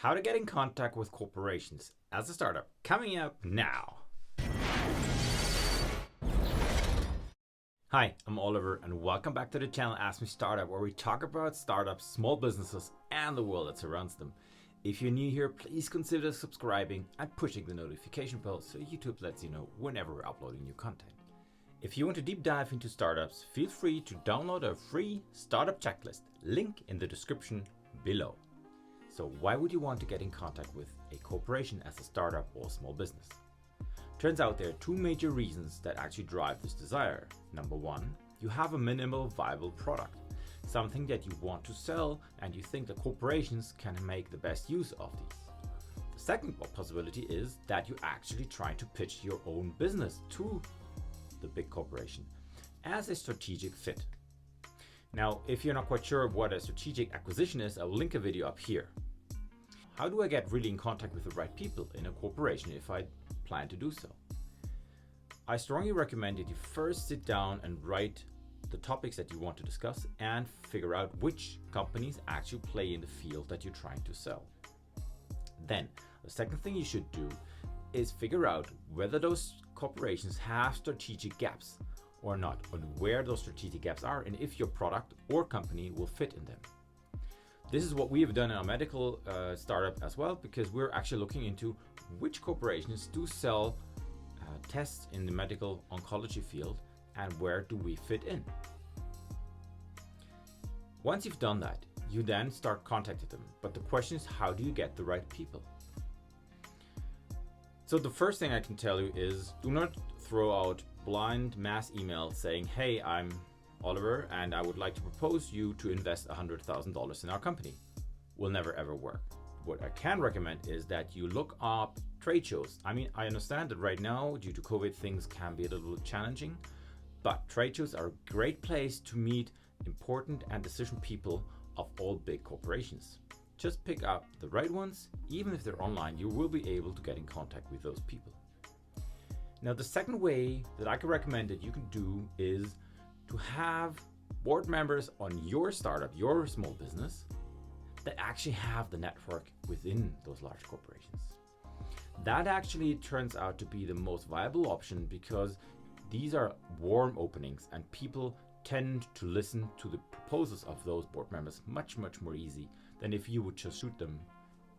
How to get in contact with corporations as a startup, coming up now. Hi, I'm Oliver and welcome back to the channel Ask Me Startup, where we talk about startups, small businesses and the world that surrounds them. If you're new here, please consider subscribing and pushing the notification bell so YouTube lets you know whenever we're uploading new content. If you want to deep dive into startups, feel free to download a free startup checklist, link in the description below. So why would you want to get in contact with a corporation as a startup or small business? Turns out there are two major reasons that actually drive this desire. Number one, you have a minimal viable product, something that you want to sell and you think the corporations can make the best use of these. The second possibility is that you actually try to pitch your own business to the big corporation as a strategic fit. Now, if you're not quite sure what a strategic acquisition is, I'll link a video up here. How do I get really in contact with the right people in a corporation if I plan to do so? I strongly recommend that you first sit down and write the topics that you want to discuss and figure out which companies actually play in the field that you're trying to sell. Then, the second thing you should do is figure out whether those corporations have strategic gaps or not, and where those strategic gaps are, and if your product or company will fit in them. This is what we have done in our medical startup as well, because we're actually looking into which corporations do sell tests in the medical oncology field and where do we fit in. Once you've done that, you then start contacting them. But the question is, how do you get the right people? So the first thing I can tell you is, do not throw out blind mass emails saying, hey, I'm Oliver and I would like to propose you to invest $100,000 in our company. Will never ever work. What I can recommend is that you look up trade shows. I mean, I understand that right now due to COVID things can be a little challenging, but trade shows are a great place to meet important and decision people of all big corporations. Just pick up the right ones. Even if they're online, you will be able to get in contact with those people. Now, the second way that I can recommend that you can do is to have board members on your startup, your small business, that actually have the network within those large corporations. That actually turns out to be the most viable option because these are warm openings and people tend to listen to the proposals of those board members much more easy than if you would just shoot them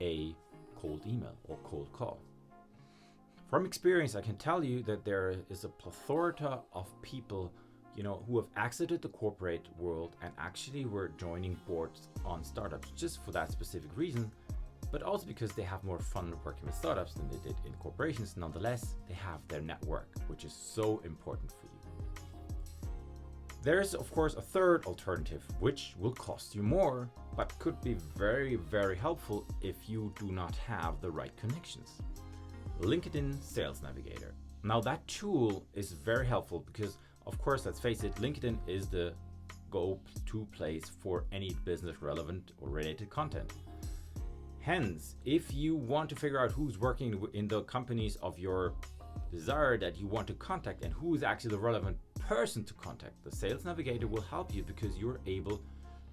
a cold email or cold call. From experience, I can tell you that there is a plethora of people who have exited the corporate world and actually were joining boards on startups just for that specific reason, but also because they have more fun working with startups than they did in corporations. Nonetheless, they have their network, which is so important for you. There's of course a third alternative, which will cost you more, but could be very helpful if you do not have the right connections. LinkedIn Sales Navigator. Now that tool is very helpful because, of course, let's face it, LinkedIn is the go-to place for any business relevant or related content. Hence, if you want to figure out who's working in the companies of your desire that you want to contact and who is actually the relevant person to contact, the Sales Navigator will help you because you're able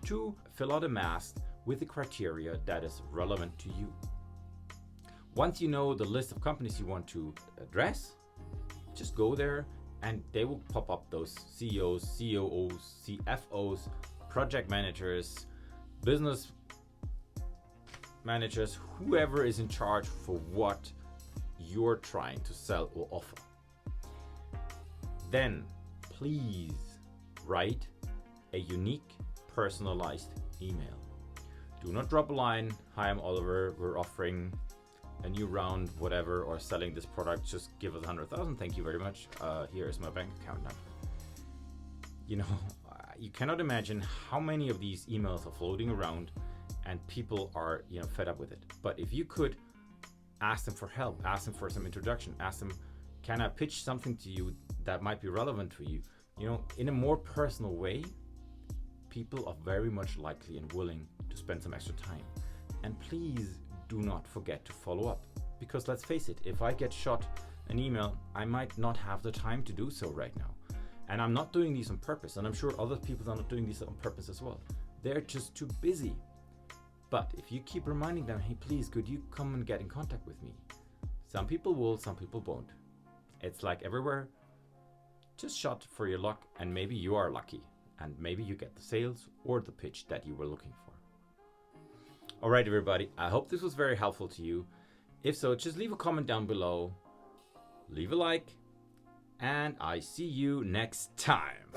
to fill out a mask with the criteria that is relevant to you. Once you know the list of companies you want to address, just go there and they will pop up those CEOs, COOs, CFOs, project managers, business managers, whoever is in charge for what you're trying to sell or offer. Then please write a unique, personalized email. Do not drop a line, hi, I'm Oliver, we're offering a new round, whatever, or selling this product, just give us 100,000, thank you very much, here is my bank account number. You cannot imagine how many of these emails are floating around and people are fed up with it. But if you could ask them for help, ask them for some introduction, ask them, can I pitch something to you that might be relevant for you, in a more personal way, people are very much likely and willing to spend some extra time. And please do not forget to follow up, because let's face it, if I get shot an email, I might not have the time to do so right now. And I'm not doing these on purpose, and I'm sure other people are not doing these on purpose as well. They're just too busy. But if you keep reminding them, hey, please, could you come and get in contact with me? Some people will, some people won't. It's like everywhere. Just shot for your luck, and maybe you are lucky, and maybe you get the sales or the pitch that you were looking for. All right, everybody, I hope this was very helpful to you. If so, just leave a comment down below, leave a like, and I see you next time.